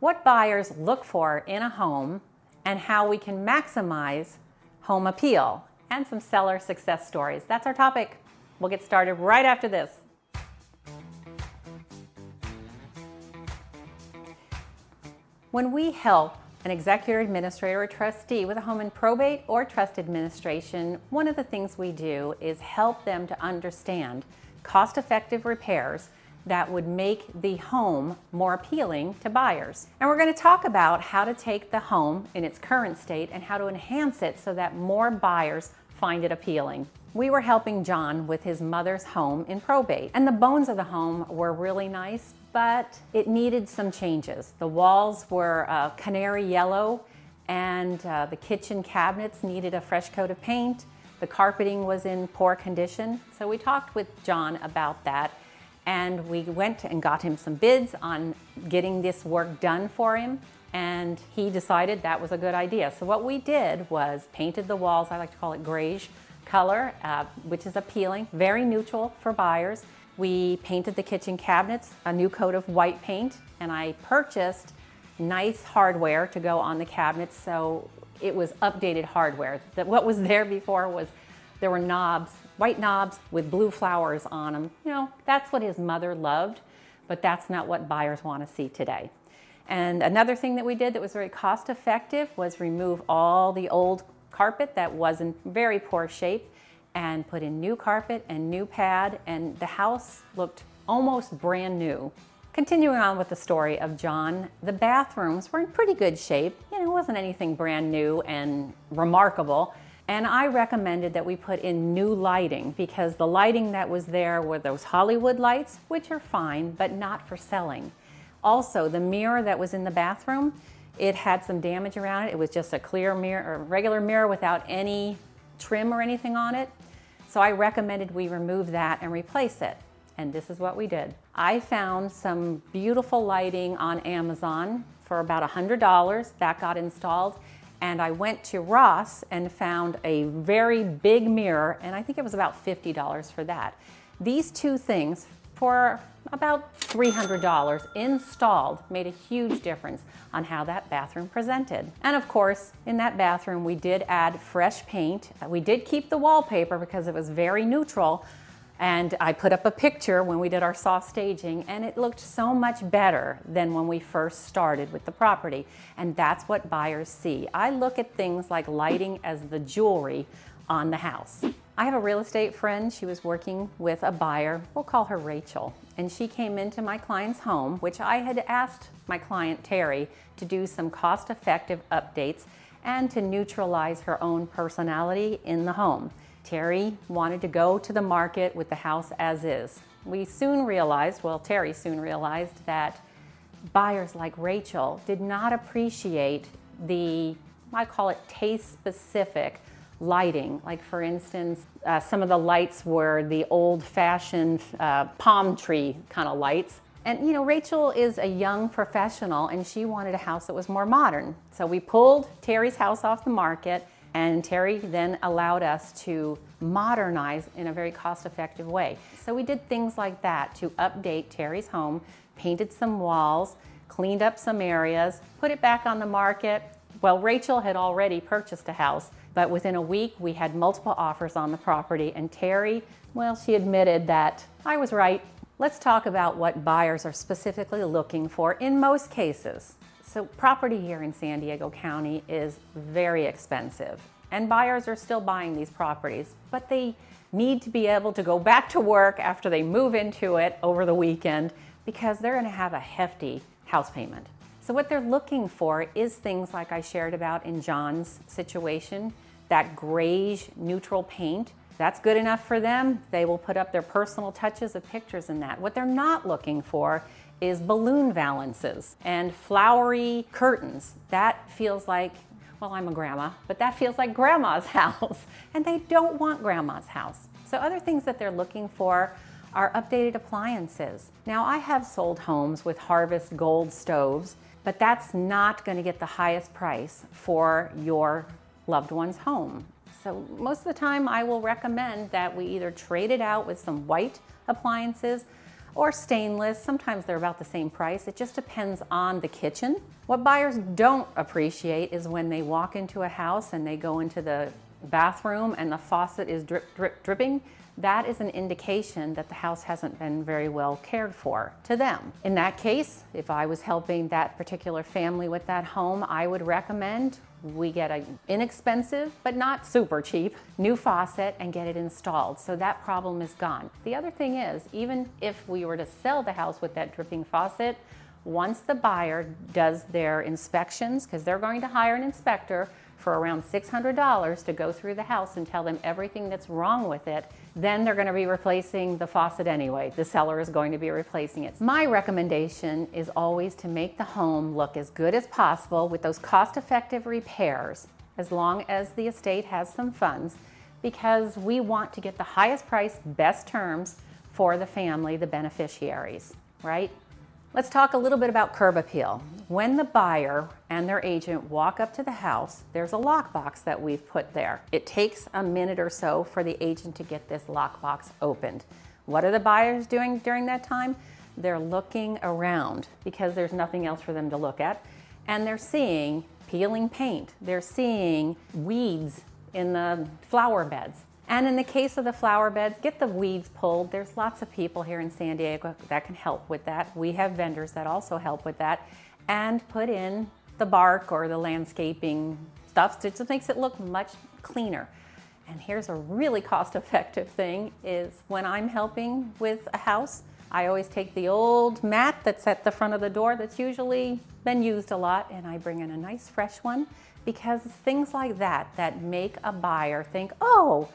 what buyers look for in a home and how we can maximize home appeal, and some seller success stories. That's our topic. We'll get started right after this. When we help an executor, administrator, or trustee with a home in probate or trust administration, one of the things we do is help them to understand cost-effective repairs that would make the home more appealing to buyers. And we're going to talk about how to take the home in its current state and how to enhance it so that more buyers find it appealing. We were helping John with his mother's home in probate, and the bones of the home were really nice, but it needed some changes. The walls were canary yellow, and the kitchen cabinets needed a fresh coat of paint. The carpeting was in poor condition. So we talked with John about that, and we went and got him some bids on getting this work done for him, and he decided that was a good idea. So what we did was painted the walls, I like to call it grayish color, which is appealing, very neutral for buyers. We painted the kitchen cabinets a new coat of white paint, and I purchased nice hardware to go on the cabinets, so it was updated hardware. What was there before was there were knobs, white knobs with blue flowers on them. You know, that's what his mother loved, but that's not what buyers want to see today. And another thing that we did that was very cost effective was remove all the old carpet that was in very poor shape and put in new carpet and new pad, and the house looked almost brand new. Continuing on with the story of John, the bathrooms were in pretty good shape. You know, it wasn't anything brand new and remarkable. And I recommended that we put in new lighting because the lighting that was there were those Hollywood lights, which are fine, but not for selling. Also, the mirror that was in the bathroom, it had some damage around it. It was just a clear mirror, or regular mirror without any trim or anything on it. So I recommended we remove that and replace it. And this is what we did. I found some beautiful lighting on Amazon for about $100. That got installed. And I went to Ross and found a very big mirror, and I think it was about $50 for that. These two things for about $300 installed made a huge difference on how that bathroom presented. And of course, in that bathroom, we did add fresh paint. We did keep the wallpaper because it was very neutral. And I put up a picture when we did our soft staging, and it looked so much better than when we first started with the property. And that's what buyers see. I look at things like lighting as the jewelry on the house. I have a real estate friend. She was working with a buyer. We'll call her Rachel. And she came into my client's home, which I had asked my client Terry to do some cost-effective updates and to neutralize her own personality in the home. Terry wanted to go to the market with the house as is. We soon realized, well, Terry soon realized that buyers like Rachel did not appreciate the, I call it taste-specific lighting. Like for instance, some of the lights were the old-fashioned palm tree kind of lights. And you know, Rachel is a young professional and she wanted a house that was more modern. So we pulled Terry's house off the market, and Terry then allowed us to modernize in a very cost-effective way. So we did things like that to update Terry's home, painted some walls, cleaned up some areas, put it back on the market. Well, Rachel had already purchased a house, but within a week we had multiple offers on the property, and Terry, well, she admitted that I was right. Let's talk about what buyers are specifically looking for in most cases. So property here in San Diego County is very expensive, and buyers are still buying these properties, but they need to be able to go back to work after they move into it over the weekend because they're going to have a hefty house payment. So what they're looking for is things like I shared about in John's situation, that grayish neutral paint. That's good enough for them. They will put up their personal touches of pictures in that. What they're not looking for is balloon valances and flowery curtains. That feels like, well, I'm a grandma, but that feels like grandma's house, and they don't want grandma's house. So other things that they're looking for are updated appliances. Now, I have sold homes with Harvest Gold stoves, but that's not going to get the highest price for your loved one's home. So most of the time I will recommend that we either trade it out with some white appliances or stainless. Sometimes they're about the same price. It just depends on the kitchen. What buyers don't appreciate is when they walk into a house and they go into the bathroom and the faucet is drip, drip, dripping. That is an indication that the house hasn't been very well cared for to them. In that case, if I was helping that particular family with that home, I would recommend we get an inexpensive, but not super cheap, new faucet and get it installed. So that problem is gone. The other thing is, even if we were to sell the house with that dripping faucet, once the buyer does their inspections, because they're going to hire an inspector for around $600 to go through the house and tell them everything that's wrong with it, then they're going to be replacing the faucet anyway. The seller is going to be replacing it. My recommendation is always to make the home look as good as possible with those cost-effective repairs, as long as the estate has some funds, because we want to get the highest price, best terms for the family, the beneficiaries, right? Let's talk a little bit about curb appeal. When the buyer and their agent walk up to the house, there's a lockbox that we've put there. It takes a minute or so for the agent to get this lockbox opened. What are the buyers doing during that time? They're looking around because there's nothing else for them to look at. And they're seeing peeling paint. They're seeing weeds in the flower beds. And in the case of the flower beds, get the weeds pulled. There's lots of people here in San Diego that can help with that. We have vendors that also help with that. And put in the bark or the landscaping stuff. It just makes it look much cleaner. And here's a really cost-effective thing is when I'm helping with a house, I always take the old mat that's at the front of the door that's usually been used a lot, and I bring in a nice fresh one, because it's things like that that make a buyer think, oh,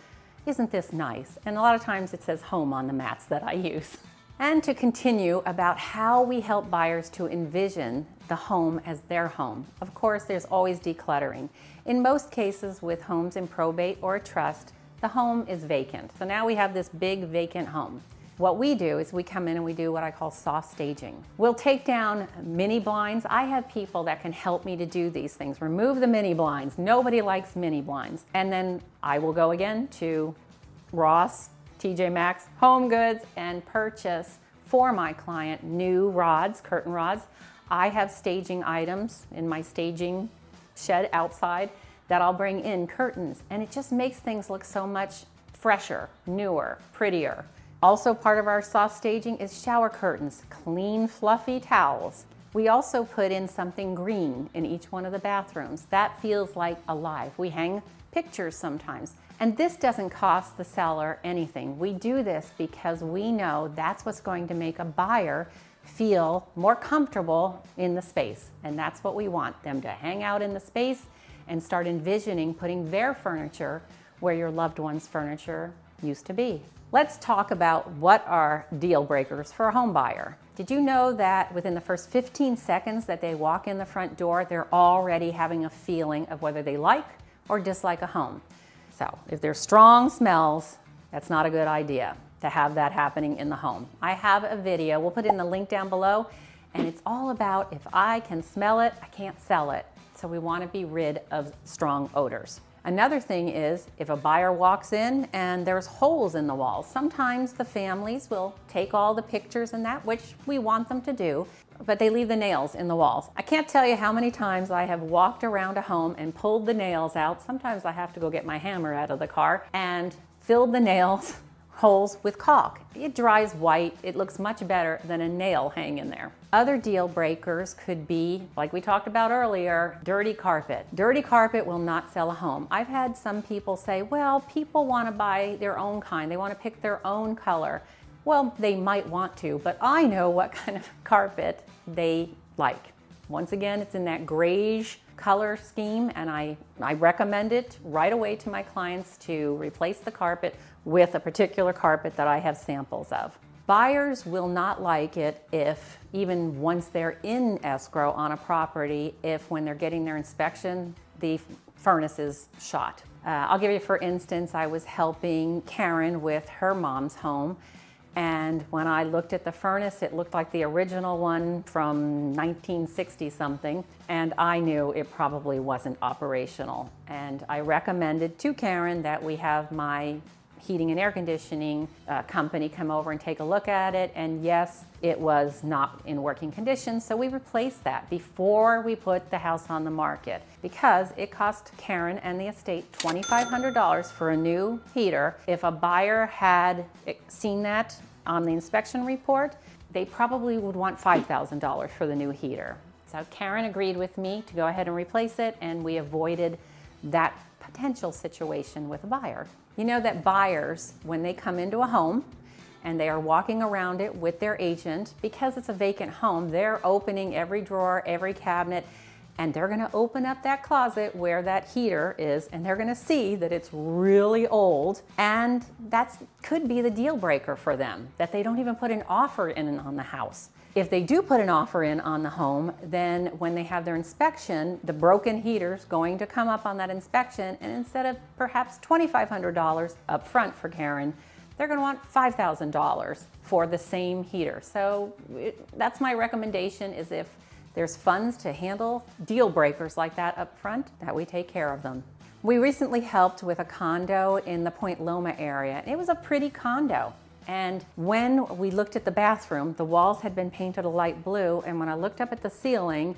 isn't this nice? And a lot of times it says home on the mats that I use. And to continue about how we help buyers to envision the home as their home. Of course, there's always decluttering. In most cases with homes in probate or trust, the home is vacant. So now we have this big vacant home. What we do is we come in and we do what I call soft staging. We'll take down mini blinds. I have people that can help me to do these things. Remove the mini blinds. Nobody likes mini blinds. And then I will go again to Ross, TJ Maxx, Home Goods, and purchase for my client new rods, curtain rods. I have staging items in my staging shed outside that I'll bring in curtains, and it just makes things look so much fresher, newer, prettier. Also part of our soft staging is shower curtains, clean, fluffy towels. We also put in something green in each one of the bathrooms. That feels like alive. We hang pictures sometimes. And this doesn't cost the seller anything. We do this because we know that's what's going to make a buyer feel more comfortable in the space. And that's what we want, them to hang out in the space and start envisioning putting their furniture where your loved one's furniture used to be. Let's talk about what are deal breakers for a home buyer. Did you know that within the first 15 seconds that they walk in the front door, they're already having a feeling of whether they like or dislike a home? So if there's strong smells, that's not a good idea to have that happening in the home. I have a video, we'll put in the link down below, and it's all about if I can smell it, I can't sell it. So we want to be rid of strong odors. Another thing is if a buyer walks in and there's holes in the walls, sometimes the families will take all the pictures and that, which we want them to do, but they leave the nails in the walls. I can't tell you how many times I have walked around a home and pulled the nails out. Sometimes I have to go get my hammer out of the car and filled the nails holes with caulk. It dries white. It looks much better than a nail hanging there. Other deal breakers could be, like we talked about earlier, dirty carpet. Dirty carpet will not sell a home. I've had some people say, well, people want to buy their own kind. They want to pick their own color. Well, they might want to, but I know what kind of carpet they like. Once again, it's in that grayish color scheme, and I recommend it right away to my clients to replace the carpet with a particular carpet that I have samples of. Buyers will not like it if, even once they're in escrow on a property, if when they're getting their inspection, the furnace is shot. I'll give you, for instance, I was helping Karen with her mom's home, and when I looked at the furnace, it looked like the original one from 1960 something, and I knew it probably wasn't operational. And I recommended to Karen that we have my heating and air conditioning company come over and take a look at it, and yes, it was not in working condition, so we replaced that before we put the house on the market, because it cost Karen and the estate $2,500 for a new heater. If a buyer had seen that on the inspection report, they probably would want $5,000 for the new heater. So Karen agreed with me to go ahead and replace it, and we avoided that potential situation with a buyer. You know that buyers, when they come into a home and they are walking around it with their agent, because it's a vacant home, they're opening every drawer, every cabinet, and they're gonna open up that closet where that heater is, and they're gonna see that it's really old, and that could be the deal breaker for them, that they don't even put an offer in on the house. If they do put an offer in on the home, then when they have their inspection, the broken heater's going to come up on that inspection, and instead of perhaps $2,500 up front for Karen, they're going to want $5,000 for the same heater. So that's my recommendation, is if there's funds to handle deal breakers like that up front, that we take care of them. We recently helped with a condo in the Point Loma area. It was a pretty condo. And when we looked at the bathroom, the walls had been painted a light blue, and when I looked up at the ceiling,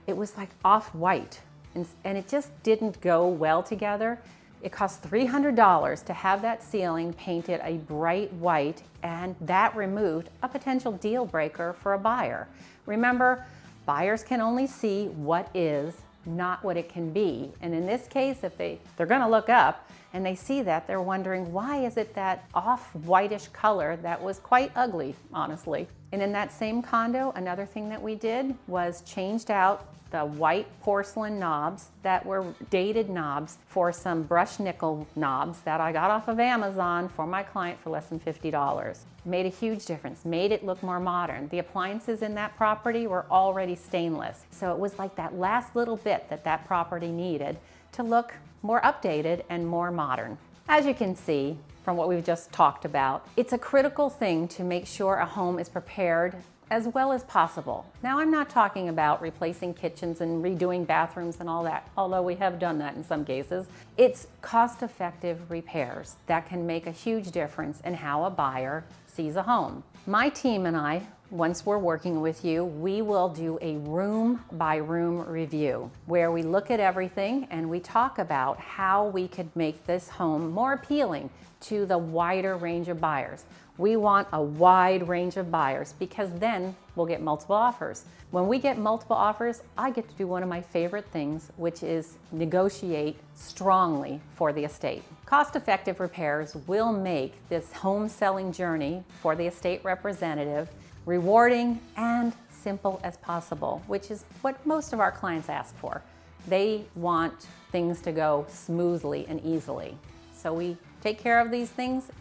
it was like off-white, and it just didn't go well together. It cost $300 to have that ceiling painted a bright white, and that removed a potential deal breaker for a buyer. Remember, buyers can only see what is, not what it can be. And in this case, if they're gonna look up and they see that, they're wondering, why is it that off-whitish color that was quite ugly, honestly? And in that same condo, another thing that we did was changed out the white porcelain knobs that were dated knobs for some brushed nickel knobs that I got off of Amazon for my client for less than $50. Made a huge difference, made it look more modern. The appliances in that property were already stainless, so it was like that last little bit that that property needed to look more updated and more modern. As you can see from what we've just talked about, it's a critical thing to make sure a home is prepared as well as possible. Now, I'm not talking about replacing kitchens and redoing bathrooms and all that, although we have done that in some cases. It's cost-effective repairs that can make a huge difference in how a buyer sees a home. My team and I, once we're working with you, we will do a room-by-room review where we look at everything and we talk about how we could make this home more appealing to the wider range of buyers. We want a wide range of buyers because then we'll get multiple offers. When we get multiple offers, I get to do one of my favorite things, which is negotiate strongly for the estate. Cost-effective repairs will make this home selling journey for the estate representative rewarding and simple as possible, which is what most of our clients ask for. They want things to go smoothly and easily. So we take care of these things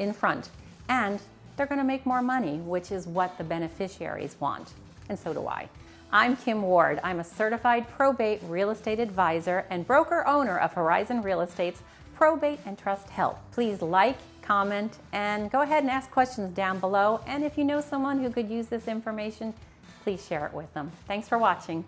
in front. And they're going to make more money, which is what the beneficiaries want. And so do I. I'm Kim Ward. I'm a certified probate real estate advisor and broker owner of Horizon Real Estate's Probate and Trust Help. Please like, comment, and go ahead and ask questions down below. And if you know someone who could use this information, please share it with them. Thanks for watching.